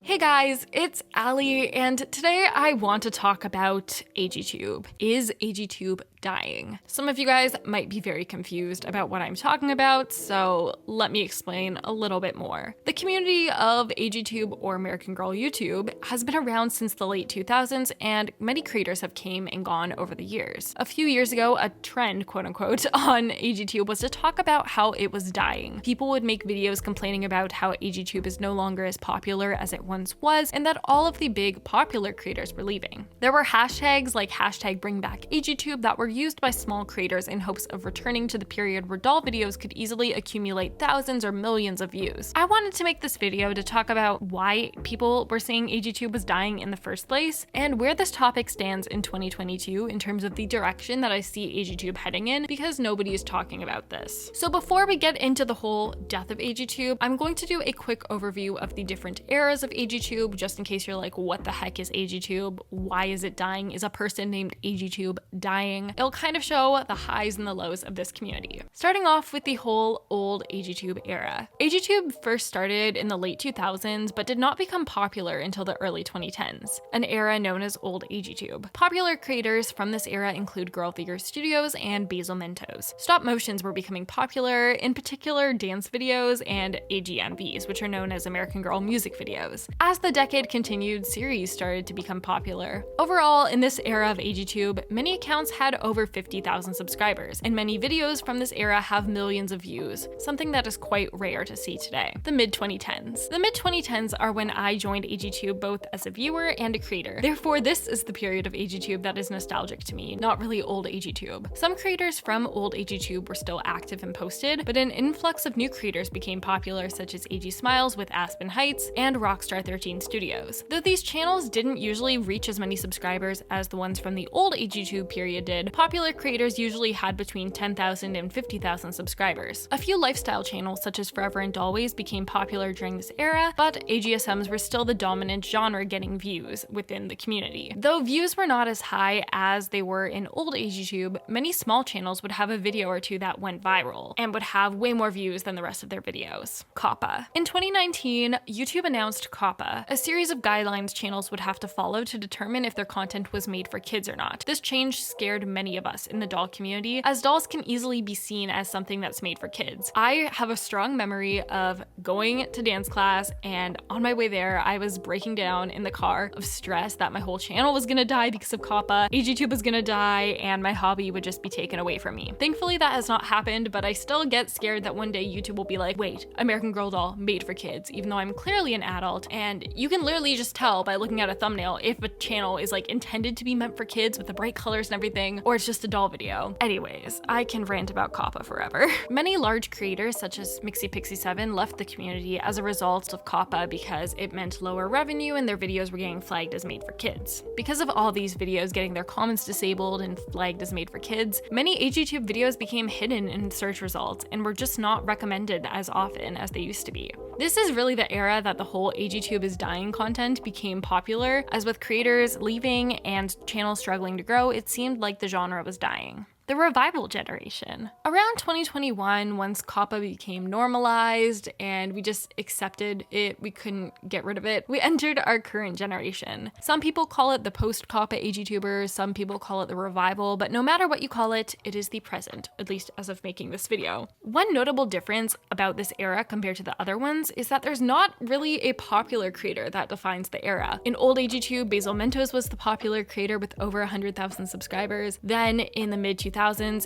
Hey guys, it's Ally, and today I want to talk about AGTube. Is AGTube dying? Some of you guys might be very confused about what I'm talking about, so let me explain a little bit more. The community of AGTube, or American Girl YouTube, has been around since the late 2000s, and many creators have came and gone over the years. A few years ago, a trend, quote unquote, on AGTube was to talk about how it was dying. People would make videos complaining about how AGTube is no longer as popular as it once was, and that all of the big popular creators were leaving. There were hashtags like #BringBackAGTube that were used by small creators in hopes of returning to the period where doll videos could easily accumulate thousands or millions of views. I wanted to make this video to talk about why people were saying AGTube was dying in the first place, and where this topic stands in 2022 in terms of the direction that I see AGTube heading in, because nobody is talking about this. So before we get into the whole death of AGTube, I'm going to do a quick overview of the different eras of AGTube, just in case you're like, what the heck is AGTube? Why is it dying? Is a person named AGTube dying? It'll kind of show the highs and the lows of this community. Starting off with the whole old AGTube era. AGTube first started in the late 2000s, but did not become popular until the early 2010s, an era known as old AGTube. Popular creators from this era include Girl Figure Studios and Basil Mentos. Stop motions were becoming popular, in particular dance videos and AGMVs, which are known as American Girl music videos. As the decade continued, series started to become popular. Overall, in this era of AGTube, many accounts had over 50,000 subscribers, and many videos from this era have millions of views, something that is quite rare to see today. The mid-2010s. The mid-2010s are when I joined AGTube both as a viewer and a creator. Therefore, this is the period of AGTube that is nostalgic to me, not really old AGTube. Some creators from old AGTube were still active and posted, but an influx of new creators became popular, such as AG Smiles with Aspen Heights and Rockstar 13 Studios. Though these channels didn't usually reach as many subscribers as the ones from the old AGTube period did, popular creators usually had between 10,000 and 50,000 subscribers. A few lifestyle channels such as Forever and Always became popular during this era, but AGSMs were still the dominant genre getting views within the community. Though views were not as high as they were in old AGTube, many small channels would have a video or two that went viral and would have way more views than the rest of their videos. COPPA. In 2019, YouTube announced COPPA, a series of guidelines channels would have to follow to determine if their content was made for kids or not. This change scared many of us in the doll community, as dolls can easily be seen as something that's made for kids. I have a strong memory of going to dance class, and on my way there, I was breaking down in the car of stress that my whole channel was gonna die because of COPPA, AGTube was gonna die, and my hobby would just be taken away from me. Thankfully, that has not happened, but I still get scared that one day YouTube will be like, wait, American Girl doll made for kids, even though I'm clearly an adult, and you can literally just tell by looking at a thumbnail if a channel is like intended to be meant for kids with the bright colors and everything, or it's just a doll video. Anyways, I can rant about COPPA forever. Many large creators such as MixiePixie7 left the community as a result of COPPA because it meant lower revenue and their videos were getting flagged as made for kids. Because of all these videos getting their comments disabled and flagged as made for kids, many AGTube videos became hidden in search results and were just not recommended as often as they used to be. This is really the era that the whole AGTube is dying content became popular, as with creators leaving and channels struggling to grow, it seemed like the genre was dying. The revival generation. Around 2021, once COPPA became normalized and we just accepted it, we couldn't get rid of it, we entered our current generation. Some people call it the post-COPPA AGTubers, some people call it the revival, but no matter what you call it, it is the present, at least as of making this video. One notable difference about this era compared to the other ones is that there's not really a popular creator that defines the era. In old AGTube, Basil Mentos was the popular creator with over 100,000 subscribers. Then in the mid-2000s,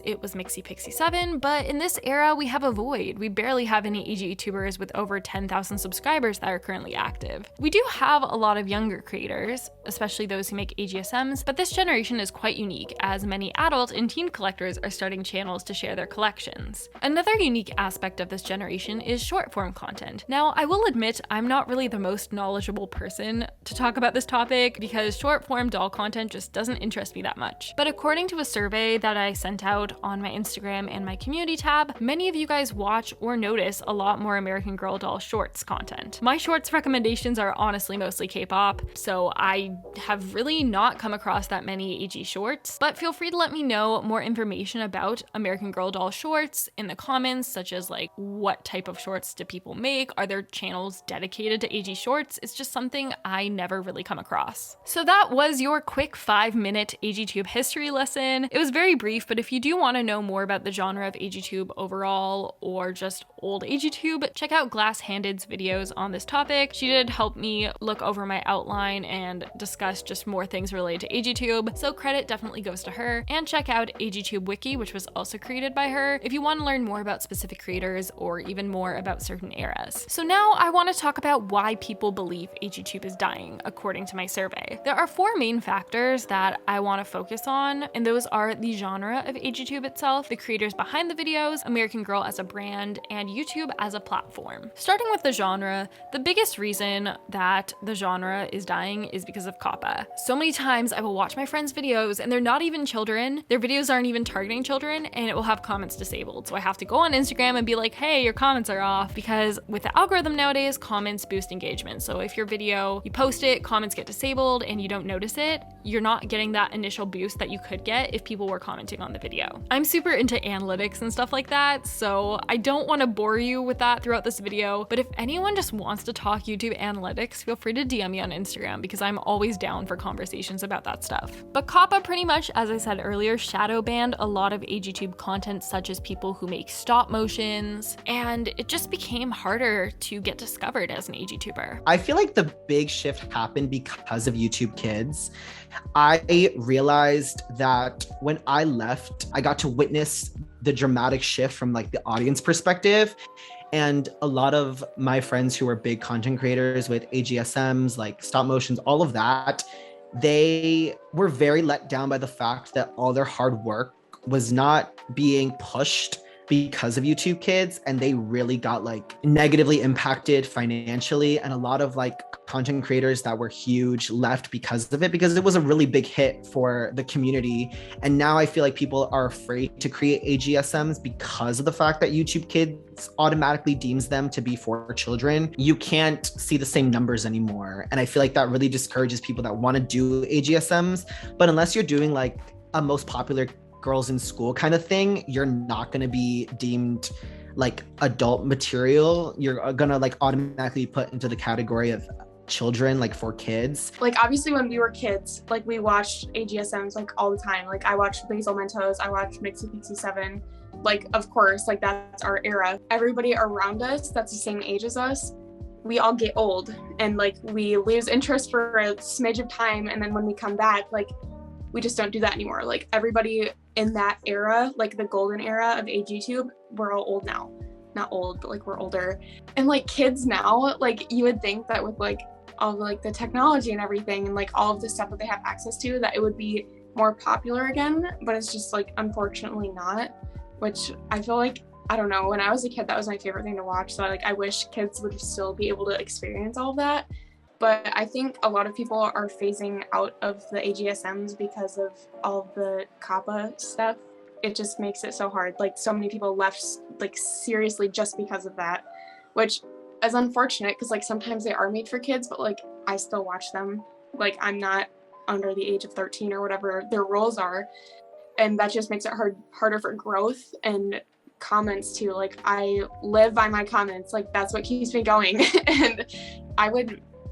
it was MixiePixie7, but in this era we have a void. We barely have any AGTubers with over 10,000 subscribers that are currently active. We do have a lot of younger creators, especially those who make AGSMs, but this generation is quite unique, as many adult and teen collectors are starting channels to share their collections. Another unique aspect of this generation is short form content. Now, I will admit I'm not really the most knowledgeable person to talk about this topic because short form doll content just doesn't interest me that much. But according to a survey that I sent out on my Instagram and my community tab, many of you guys watch or notice a lot more American Girl doll shorts content. My shorts recommendations are honestly mostly K-pop, so I have really not come across that many AG shorts, but feel free to let me know more information about American Girl doll shorts in the comments, such as like what type of shorts do people make? Are there channels dedicated to AG shorts? It's just something I never really come across. So that was your quick 5-minute AGTube history lesson. It was very brief, but if you do want to know more about the genre of AGTube overall or just old AGTube, check out Glass Handed's videos on this topic. She did help me look over my outline and discuss just more things related to AGTube, so credit definitely goes to her. And check out AGTube Wiki, which was also created by her, if you want to learn more about specific creators or even more about certain eras. So now I want to talk about why people believe AGTube is dying, according to my survey. There are 4 main factors that I want to focus on, and those are the genre of AGTube itself, the creators behind the videos, American Girl as a brand, and YouTube as a platform. Starting with the genre, the biggest reason that the genre is dying is because of COPPA. So many times I will watch my friends' videos and they're not even children, their videos aren't even targeting children, and it will have comments disabled. So I have to go on Instagram and be like, hey, your comments are off, because with the algorithm nowadays, comments boost engagement. So if your video, you post it, comments get disabled and you don't notice it, you're not getting that initial boost that you could get if people were commenting on the video. I'm super into analytics and stuff like that, so I don't want to bore you with that throughout this video, but if anyone just wants to talk YouTube analytics, feel free to DM me on Instagram because I'm always down for conversations about that stuff. But COPPA pretty much, as I said earlier, shadow banned a lot of AGTube content, such as people who make stop motions, and it just became harder to get discovered as an AGTuber. I feel like the big shift happened because of YouTube Kids. I realized that when I left, I got to witness the dramatic shift from like the audience perspective. And a lot of my friends who are big content creators with AGSMs, like stop motions, all of that, they were very let down by the fact that all their hard work was not being pushed because of YouTube Kids, and they really got like negatively impacted financially. And a lot of like content creators that were huge left because of it, because it was a really big hit for the community. And now I feel like people are afraid to create AGSMs because of the fact that YouTube Kids automatically deems them to be for children. You can't see the same numbers anymore. And I feel like that really discourages people that want to do AGSMs. But unless you're doing like a most popular girls in school kind of thing, you're not going to be deemed like adult material. You're going to like automatically put into the category of children, like for kids. Like obviously when we were kids, like we watched AGSMs like all the time. Like I watched Basil Mentos, I watched Mixie Pixie 7. Like of course, like that's our era. Everybody around us that's the same age as us, we all get old and like we lose interest for a smidge of time, and then when we come back, like we just don't do that anymore. Like everybody in that era, like the golden era of AGTube, we're all old now. Not old, but like we're older. And like kids now, like you would think that with like all of like the technology and everything and like all of the stuff that they have access to, that it would be more popular again, but it's just like unfortunately not, which I feel like, I don't know, when I was a kid, that was my favorite thing to watch. So like I wish kids would still be able to experience all of that. But I think a lot of people are phasing out of the AGSMs because of all of the COPPA stuff. It just makes it so hard. Like so many people left like seriously just because of that, which is unfortunate because like sometimes they are made for kids, but like I still watch them. Like I'm not under the age of 13 or whatever their rules are. And that just makes it harder for growth and comments too. Like I live by my comments. Like that's what keeps me going. And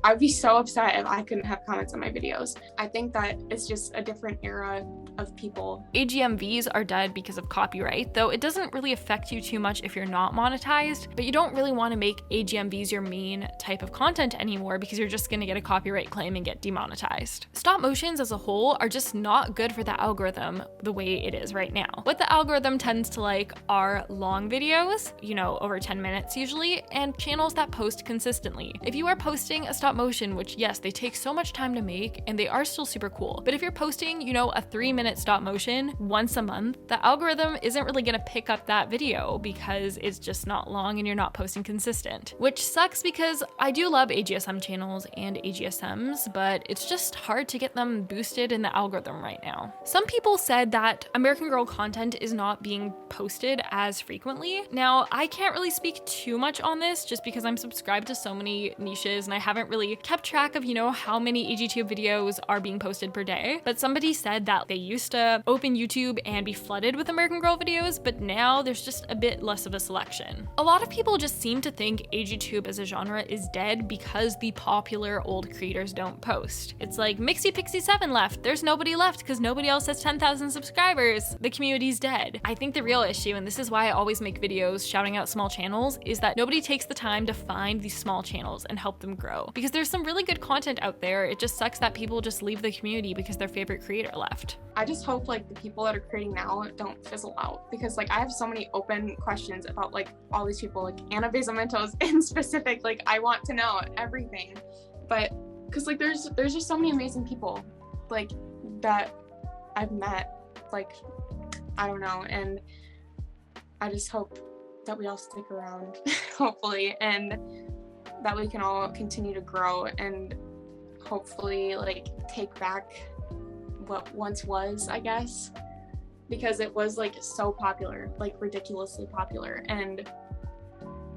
I'd be so upset if I couldn't have comments on my videos. I think that it's just a different era of people. AGMVs are dead because of copyright, though it doesn't really affect you too much if you're not monetized, but you don't really want to make AGMVs your main type of content anymore because you're just going to get a copyright claim and get demonetized. Stop motions as a whole are just not good for the algorithm the way it is right now. What the algorithm tends to like are long videos, you know, over 10 minutes usually, and channels that post consistently. If you are posting a stop motion, which yes, they take so much time to make and they are still super cool. But if you're posting, you know, a 3-minute stop motion once a month, the algorithm isn't really gonna pick up that video because it's just not long and you're not posting consistent. Which sucks because I do love AGSM channels and AGSMs, but it's just hard to get them boosted in the algorithm right now. Some people said that American Girl content is not being posted as frequently. Now, I can't really speak too much on this just because I'm subscribed to so many niches and I haven't really kept track of, you know, how many AGTube videos are being posted per day. But somebody said that they used to open YouTube and be flooded with American Girl videos, but now there's just a bit less of a selection. A lot of people just seem to think AGTube as a genre is dead because the popular old creators don't post. It's like Mixie Pixie 7 left. There's nobody left because nobody else has 10,000 subscribers. The community's dead. I think the real issue, and this is why I always make videos shouting out small channels, is that nobody takes the time to find these small channels and help them grow. Because there's some really good content out there. It just sucks that people just leave the community because their favorite creator left. I just hope like the people that are creating now don't fizzle out, because like I have so many open questions about like all these people, like Anna Mentos in specific. Like I want to know everything, but because like there's just so many amazing people like that I've met, like I don't know, and I just hope that we all stick around hopefully, and that we can all continue to grow and hopefully like take back what once was, I guess, because it was like so popular, like ridiculously popular, and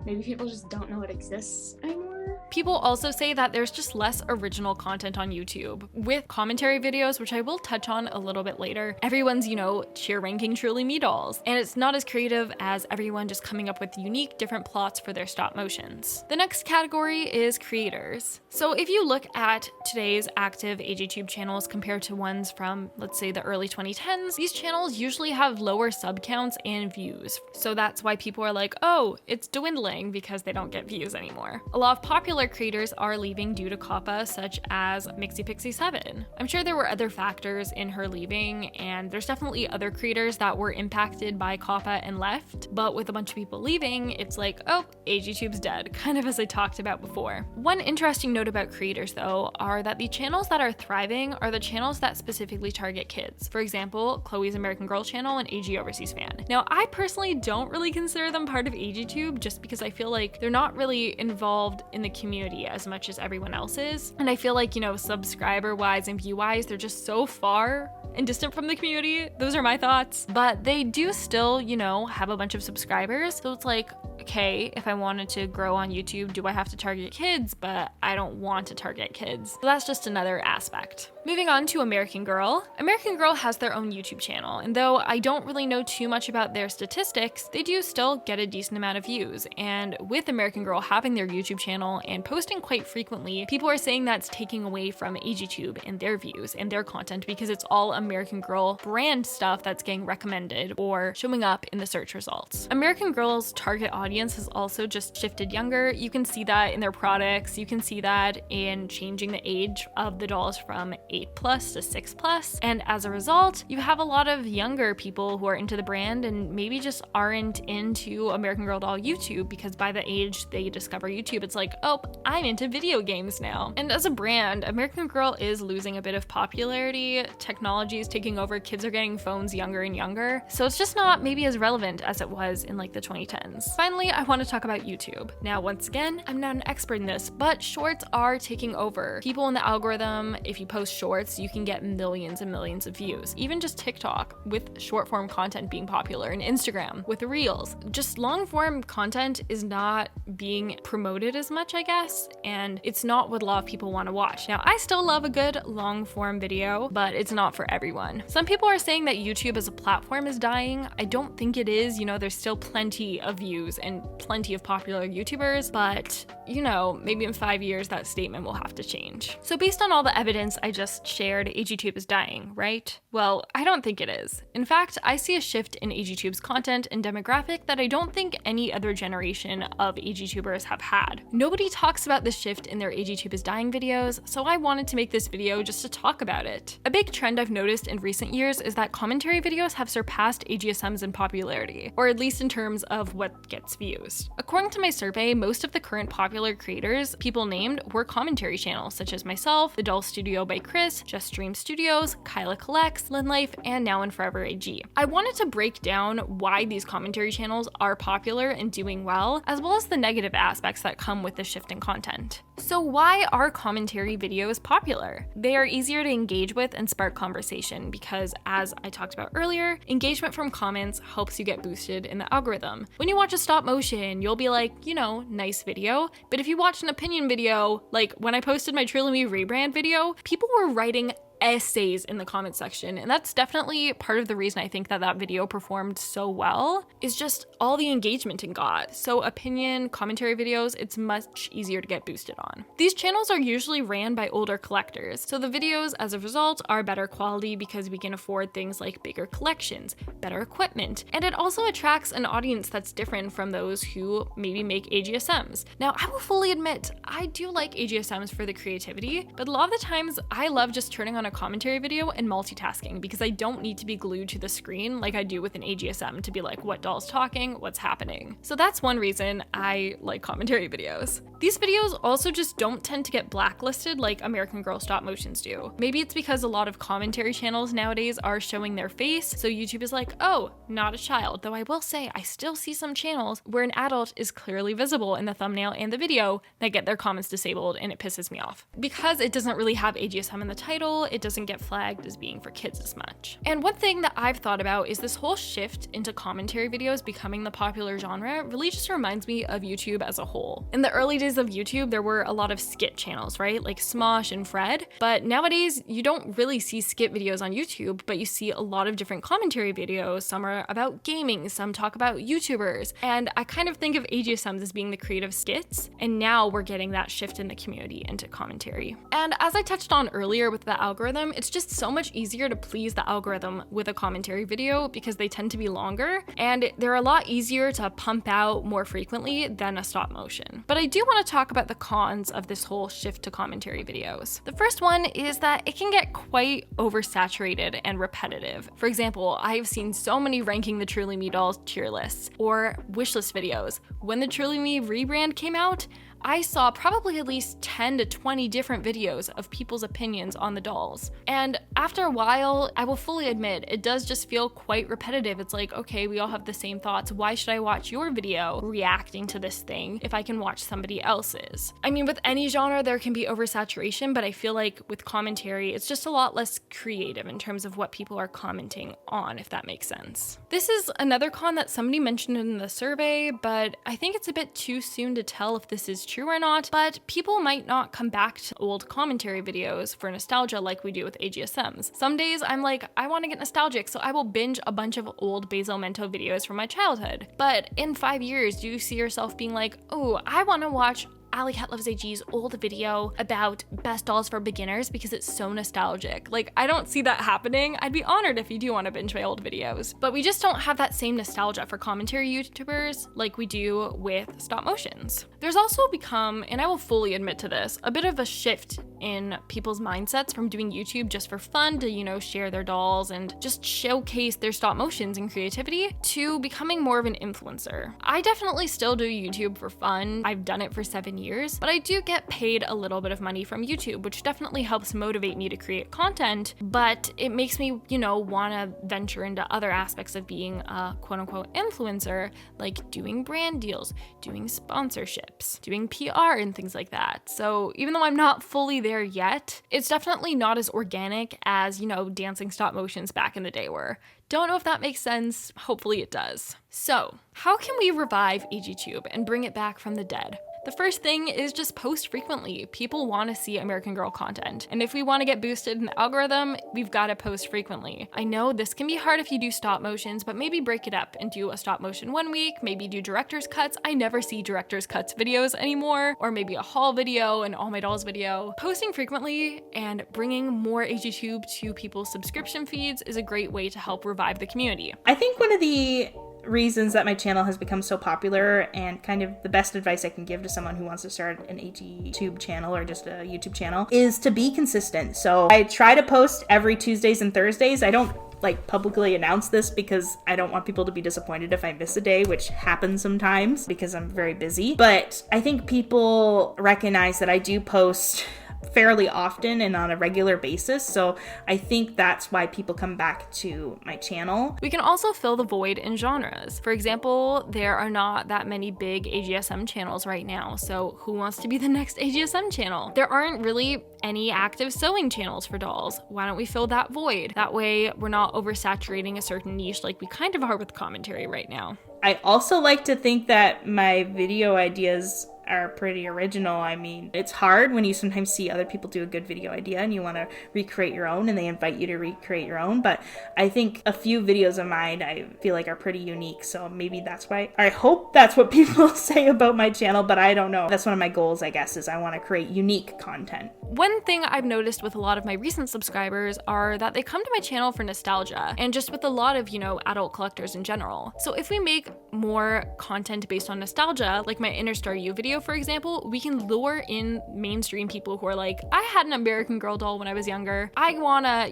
maybe people just don't know it exists anymore. People also say that there's just less original content on YouTube. With commentary videos, which I will touch on a little bit later, everyone's, you know, cheer ranking Truly Me dolls, and it's not as creative as everyone just coming up with unique different plots for their stop motions. The next category is creators. So if you look at today's active AGTube channels compared to ones from, let's say, the early 2010s, these channels usually have lower sub counts and views. So that's why people are like, oh, it's dwindling, because they don't get views anymore. A lot of popular creators are leaving due to COPPA, such as Mixie Pixie 7. I'm sure there were other factors in her leaving, and there's definitely other creators that were impacted by COPPA and left, but with a bunch of people leaving, it's like, oh, AGTube's dead, kind of as I talked about before. One interesting note about creators, though, are that the channels that are thriving are the channels that specifically target kids. For example, Chloe's American Girl channel and AG Overseas Fan. Now, I personally don't really consider them part of AGTube just because I feel like they're not really involved in the community as much as everyone else is. And I feel like, you know, subscriber wise and view wise, they're just so far and distant from the community. Those are my thoughts. But they do still, you know, have a bunch of subscribers. So it's like, okay, if I wanted to grow on YouTube, do I have to target kids? But I don't want to target kids. So that's just another aspect. Moving on to American Girl. American Girl has their own YouTube channel, and though I don't really know too much about their statistics, they do still get a decent amount of views. And with American Girl having their YouTube channel and posting quite frequently, people are saying that's taking away from AGTube and their views and their content because it's all American Girl brand stuff that's getting recommended or showing up in the search results. American Girl's target audience has also just shifted younger. You can see that in their products. You can see that in changing the age of the dolls from 8+ to 6+. And as a result, you have a lot of younger people who are into the brand and maybe just aren't into American Girl doll YouTube, because by the age they discover YouTube, it's like, oh, I'm into video games now. And as a brand, American Girl is losing a bit of popularity. Technology is taking over. Kids are getting phones younger and younger. So it's just not maybe as relevant as it was in like the 2010s. Finally, I want to talk about YouTube. Now, once again, I'm not an expert in this, but shorts are taking over. People in the algorithm, if you post shorts, you can get millions and millions of views. Even just TikTok with short form content being popular, and Instagram with reels. Just long form content is not being promoted as much, I guess, and it's not what a lot of people want to watch. Now, I still love a good long form video, but it's not for everyone. Some people are saying that YouTube as a platform is dying. I don't think it is. You know, there's still plenty of views and plenty of popular YouTubers, but you know, maybe in 5 years that statement will have to change. So based on all the evidence I just shared, AGTube is dying, right? Well, I don't think it is. In fact, I see a shift in AGTube's content and demographic that I don't think any other generation of AGTubers have had. Nobody talks about this shift in their AGTube is dying videos, so I wanted to make this video just to talk about it. A big trend I've noticed in recent years is that commentary videos have surpassed AGSMs in popularity, or at least in terms of what gets its views. According to my survey, most of the current popular creators people named were commentary channels such as myself, The Doll Studio by Chris, Just Stream Studios, Kyla Collects, Lynn Life, and Now and Forever AG. I wanted to break down why these commentary channels are popular and doing well, as well as the negative aspects that come with the shift in content. So why are commentary videos popular? They are easier to engage with and spark conversation because, as I talked about earlier, engagement from comments helps you get boosted in the algorithm. When you watch a stop motion, you'll be like, you know, nice video. But if you watch an opinion video, like when I posted my Truly Me rebrand video, people were writing essays in the comment section, and that's definitely part of the reason I think that video performed so well, is just all the engagement it got. So opinion, commentary videos, it's much easier to get boosted on. These channels are usually ran by older collectors, so the videos as a result are better quality because we can afford things like bigger collections, better equipment, and it also attracts an audience that's different from those who maybe make AGSMs. Now, I will fully admit, I do like AGSMs for the creativity, but a lot of the times I love just turning on a commentary video and multitasking because I don't need to be glued to the screen like I do with an AGSM to be like, what doll's talking, what's happening. So that's one reason I like commentary videos. These videos also just don't tend to get blacklisted like American Girl stop motions do. Maybe it's because a lot of commentary channels nowadays are showing their face, so YouTube is like, oh, not a child. Though I will say I still see some channels where an adult is clearly visible in the thumbnail and the video that get their comments disabled, and it pisses me off. Because it doesn't really have AGSM in the title, it doesn't get flagged as being for kids as much. And one thing that I've thought about is this whole shift into commentary videos becoming the popular genre really just reminds me of YouTube as a whole. In the early days of YouTube, there were a lot of skit channels, right? Like Smosh and Fred. But nowadays, you don't really see skit videos on YouTube, but you see a lot of different commentary videos. Some are about gaming, some talk about YouTubers. And I kind of think of AGSMs as being the creative skits, and now we're getting that shift in the community into commentary. And as I touched on earlier with the algorithm, it's just so much easier to please the algorithm with a commentary video because they tend to be longer and they're a lot easier to pump out more frequently than a stop motion. But I do want to talk about the cons of this whole shift to commentary videos. The first one is that it can get quite oversaturated and repetitive. For example, I've seen so many ranking the Truly Me dolls tier lists or wishlist videos. When the Truly Me rebrand came out, I saw probably at least 10 to 20 different videos of people's opinions on the dolls. And after a while, I will fully admit, it does just feel quite repetitive. It's like, okay, we all have the same thoughts. Why should I watch your video reacting to this thing if I can watch somebody else's? I mean, with any genre, there can be oversaturation, but I feel like with commentary, it's just a lot less creative in terms of what people are commenting on, if that makes sense. This is another con that somebody mentioned in the survey, but I think it's a bit too soon to tell if this is true or not, but people might not come back to old commentary videos for nostalgia like we do with AGSMs. Some days I'm like, I want to get nostalgic, so I will binge a bunch of old Basil Mento videos from my childhood. But in 5 years, do you see yourself being like, oh, I want to watch AllycatlovesAG's old video about best dolls for beginners because it's so nostalgic? Like, I don't see that happening. I'd be honored if you do want to binge my old videos, but we just don't have that same nostalgia for commentary YouTubers like we do with stop motions. There's also become, and I will fully admit to this, a bit of a shift in people's mindsets from doing YouTube just for fun to, you know, share their dolls and just showcase their stop motions and creativity to becoming more of an influencer. I definitely still do YouTube for fun. I've done it for 7 years, but I do get paid a little bit of money from YouTube, which definitely helps motivate me to create content, but it makes me, you know, want to venture into other aspects of being a quote unquote influencer, like doing brand deals, doing sponsorships, doing PR and things like that. So even though I'm not fully there yet, it's definitely not as organic as, you know, dancing stop motions back in the day were. Don't know if that makes sense. Hopefully it does. So, how can we revive AGTube and bring it back from the dead? The first thing is just post frequently. People want to see American Girl content. And if we want to get boosted in the algorithm, we've got to post frequently. I know this can be hard if you do stop motions, but maybe break it up and do a stop motion 1 week, maybe do director's cuts. I never see director's cuts videos anymore, or maybe a haul video, an All My Dolls video. Posting frequently and bringing more AGTube to people's subscription feeds is a great way to help revive the community. I think one of the reasons that my channel has become so popular, and kind of the best advice I can give to someone who wants to start an AGTube channel or just a YouTube channel, is to be consistent. So I try to post every Tuesdays and Thursdays. I don't like publicly announce this because I don't want people to be disappointed if I miss a day, which happens sometimes because I'm very busy. But I think people recognize that I do post fairly often and on a regular basis, so I think that's why people come back to my channel. We can also fill the void in genres. For example, there are not that many big AGSM channels right now, so who wants to be the next AGSM channel? There aren't really any active sewing channels for dolls. Why don't we fill that void? That way we're not oversaturating a certain niche like we kind of are with commentary right now. I also like to think that my video ideas are pretty original. I mean, it's hard when you sometimes see other people do a good video idea and you want to recreate your own and they invite you to recreate your own, but I think a few videos of mine I feel like are pretty unique, so maybe that's why. I hope that's what people say about my channel, but I don't know. That's one of my goals, I guess, is I want to create unique content. One thing I've noticed with a lot of my recent subscribers are that they come to my channel for nostalgia, and just with a lot of, adult collectors in general. So if we make more content based on nostalgia, like my Inner Star U video, for example, we can lure in mainstream people who are like, I had an American Girl doll when I was younger. I wanna,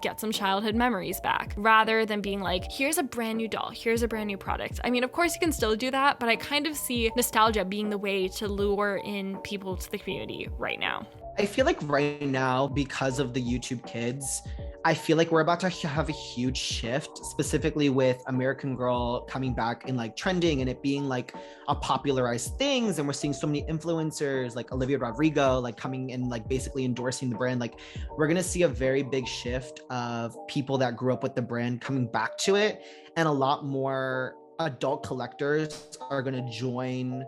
get some childhood memories back, rather than being like, here's a brand new doll, here's a brand new product. I mean, of course you can still do that, but I kind of see nostalgia being the way to lure in people to the community right now. I feel like right now, because of the YouTube kids, I feel like we're about to have a huge shift, specifically with American Girl coming back and like trending and it being like a popularized things. And we're seeing so many influencers like Olivia Rodrigo, like coming and like basically endorsing the brand. Like we're going to see a very big shift of people that grew up with the brand coming back to it. And a lot more adult collectors are going to join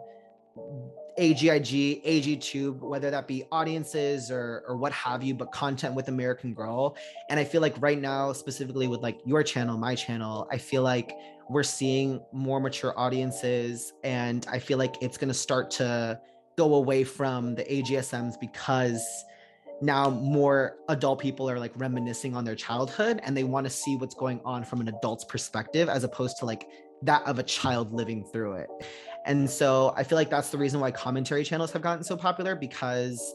AGIG, AGTube, whether that be audiences or what have you, but content with American Girl. And I feel like right now, specifically with like your channel, my channel, I feel like we're seeing more mature audiences, and I feel like it's going to start to go away from the AGSMs because now more adult people are like reminiscing on their childhood and they want to see what's going on from an adult's perspective as opposed to like that of a child living through it. And so I feel like that's the reason why commentary channels have gotten so popular, because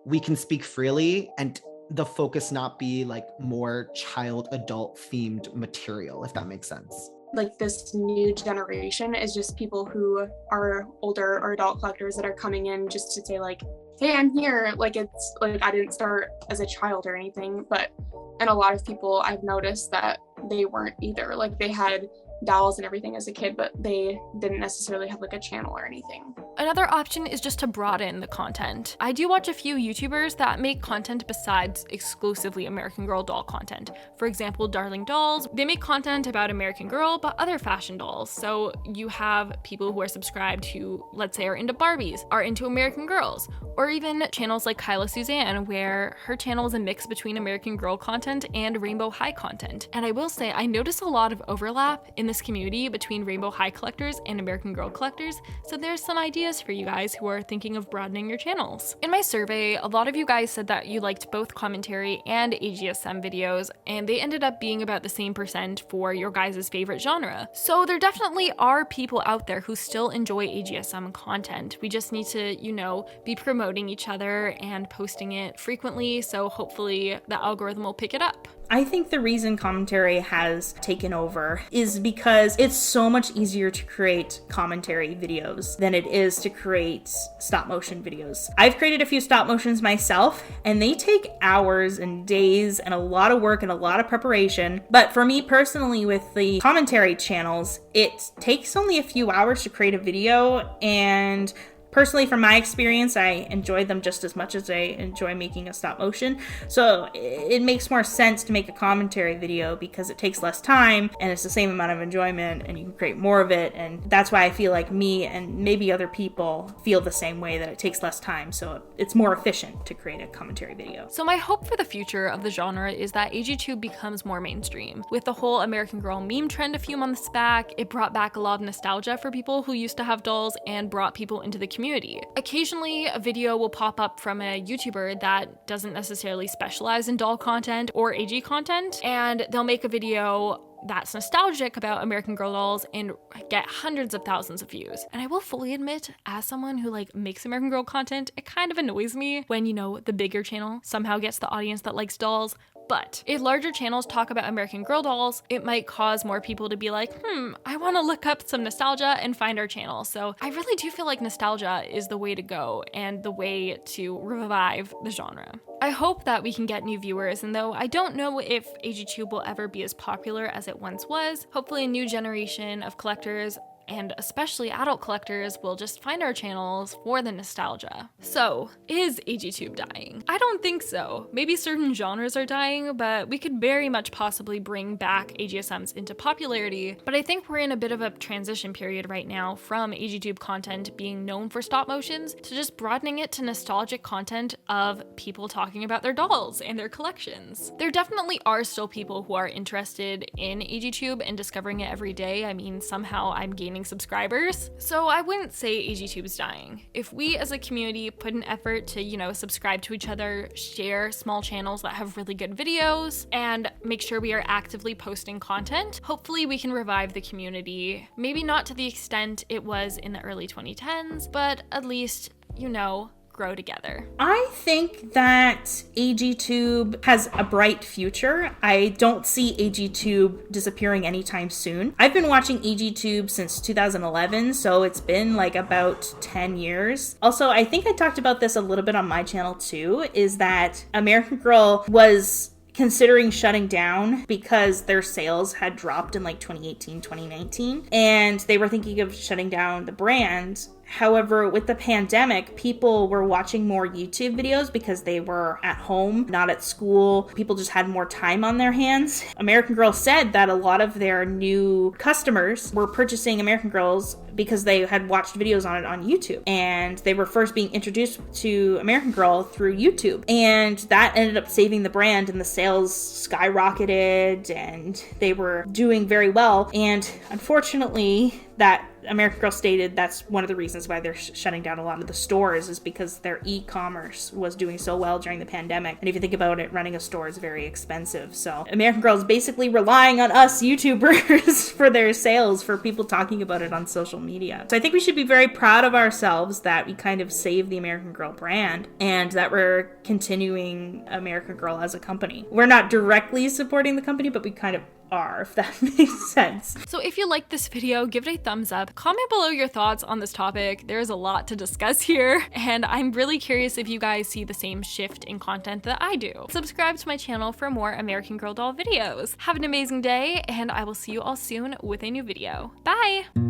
we can speak freely and the focus not be like more child adult themed material, if that makes sense. Like this new generation is just people who are older or adult collectors that are coming in just to say like, hey, I'm here. Like it's like I didn't start as a child or anything, and a lot of people I've noticed that they weren't either. Like they had dolls and everything as a kid, but they didn't necessarily have like a channel or anything. Another option is just to broaden the content. I do watch a few YouTubers that make content besides exclusively American Girl doll content. For example, Darling Dolls, they make content about American Girl, but other fashion dolls. So you have people who are subscribed who, let's say, are into Barbies, are into American Girls, or even channels like Kyla Suzanne, where her channel is a mix between American Girl content and Rainbow High content. And I will say, I notice a lot of overlap in this community between Rainbow High collectors and American Girl collectors, so there's some ideas for you guys who are thinking of broadening your channels. In my survey, a lot of you guys said that you liked both commentary and AGSM videos, and they ended up being about the same percent for your guys' favorite genre. So there definitely are people out there who still enjoy AGSM content. We just need to, be promoting each other and posting it frequently, so hopefully the algorithm will pick it up. I think the reason commentary has taken over is because it's so much easier to create commentary videos than it is to create stop motion videos. I've created a few stop motions myself, and they take hours and days and a lot of work and a lot of preparation. But for me personally, with the commentary channels, it takes only a few hours to create a video, and personally, from my experience, I enjoy them just as much as I enjoy making a stop motion. So it makes more sense to make a commentary video because it takes less time and it's the same amount of enjoyment and you can create more of it. And that's why I feel like me and maybe other people feel the same way, that it takes less time. So it's more efficient to create a commentary video. So my hope for the future of the genre is that AGTube becomes more mainstream. With the whole American Girl meme trend a few months back, it brought back a lot of nostalgia for people who used to have dolls and brought people into the community. Occasionally, a video will pop up from a YouTuber that doesn't necessarily specialize in doll content or AG content, and they'll make a video that's nostalgic about American Girl dolls and get hundreds of thousands of views. And I will fully admit, as someone who makes American Girl content, it kind of annoys me when, the bigger channel somehow gets the audience that likes dolls, But if larger channels talk about American Girl dolls, it might cause more people to be like, I want to look up some nostalgia and find our channel. So I really do feel like nostalgia is the way to go and the way to revive the genre. I hope that we can get new viewers, and though I don't know if AGTube will ever be as popular as it once was, hopefully a new generation of collectors and especially adult collectors will just find our channels for the nostalgia. So, is AGTube dying? I don't think so. Maybe certain genres are dying, but we could very much possibly bring back AGSMs into popularity. But I think we're in a bit of a transition period right now from AGTube content being known for stop motions to just broadening it to nostalgic content of people talking about their dolls and their collections. There definitely are still people who are interested in AGTube and discovering it every day. I mean, somehow I'm gaining subscribers. So I wouldn't say AGTube's dying. If we as a community put an effort to, subscribe to each other, share small channels that have really good videos, and make sure we are actively posting content, hopefully we can revive the community. Maybe not to the extent it was in the early 2010s, but at least, grow together. I think that AGTube has a bright future. I don't see AGTube disappearing anytime soon. I've been watching AGTube since 2011, so it's been like about 10 years. Also, I think I talked about this a little bit on my channel too, is that American Girl was considering shutting down because their sales had dropped in like 2018, 2019, and they were thinking of shutting down the brand. However, with the pandemic, people were watching more YouTube videos because they were at home, not at school. People just had more time on their hands. American Girl said that a lot of their new customers were purchasing American Girls because they had watched videos on it on YouTube. And they were first being introduced to American Girl through YouTube. And that ended up saving the brand, and the sales skyrocketed and they were doing very well. And unfortunately, that American Girl stated that's one of the reasons why they're shutting down a lot of the stores, is because their e-commerce was doing so well during the pandemic. And if you think about it, running a store is very expensive. So American Girl is basically relying on us YouTubers for their sales, for people talking about it on social media. So I think we should be very proud of ourselves that we kind of saved the American Girl brand and that we're continuing American Girl as a company. We're not directly supporting the company, but we kind of are, if that makes sense. So if you like this video, give it a thumbs up. Comment below your thoughts on this topic. There's a lot to discuss here, and I'm really curious if you guys see the same shift in content that I do. Subscribe to my channel for more American Girl doll videos. Have an amazing day, and I will see you all soon with a new video. Bye!